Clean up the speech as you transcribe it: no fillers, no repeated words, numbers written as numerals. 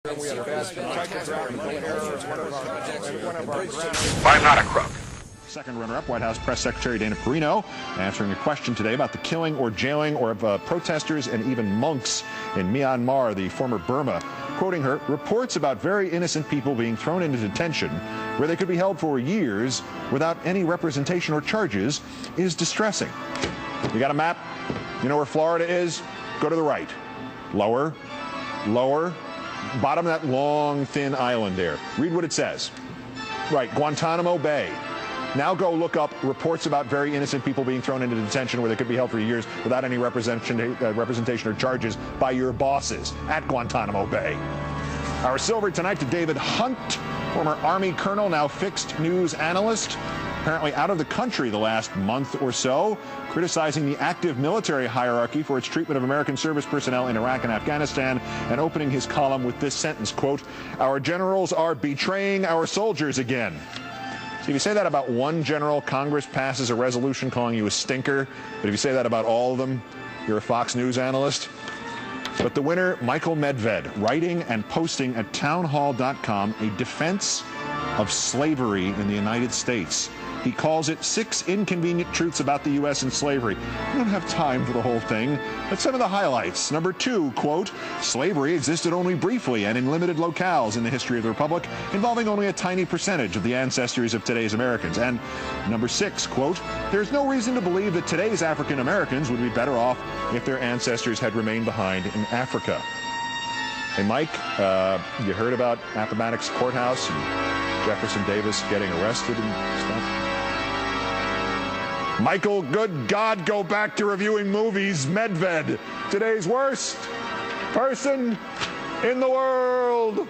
I'm not a crook. Second runner-up, White House Press Secretary Dana Perino, answering a question today about the killing or jailing of protesters and even monks in Myanmar, the former Burma. Quoting her, reports about very innocent people being thrown into detention where they could be held for years without any representation or charges is distressing. You got a map? You know where Florida is? Go to the right. Lower, lower, bottom of that long, thin island there. Read what it says. Right, Guantanamo Bay. Now go look up reports about very innocent people being thrown into detention where they could be held for years without any representation or charges by your bosses at Guantanamo Bay. Our silver tonight to David Hunt, former Army colonel, now fixed news analyst, apparently out of the country the last month or so, criticizing the active military hierarchy for its treatment of American service personnel in Iraq and Afghanistan, and opening his column with this sentence, quote, "Our generals are betraying our soldiers again." So if you say that about one general, Congress passes a resolution calling you a stinker. But if you say that about all of them, you're a Fox News analyst. But the winner, Michael Medved, writing and posting at townhall.com a defense of slavery in the United States. He calls it 6 Inconvenient Truths About the U.S. and Slavery. I don't have time for the whole thing, but some of the highlights. Number 2, quote, slavery existed only briefly and in limited locales in the history of the Republic, involving only a tiny percentage of the ancestors of today's Americans. And number 6, quote, there's no reason to believe that today's African Americans would be better off if their ancestors had remained behind in Africa. Hey, Mike, you heard about Appomattox Courthouse and Jefferson Davis getting arrested and stuff? Michael, good God, go back to reviewing movies. Medved, today's worst person in the world.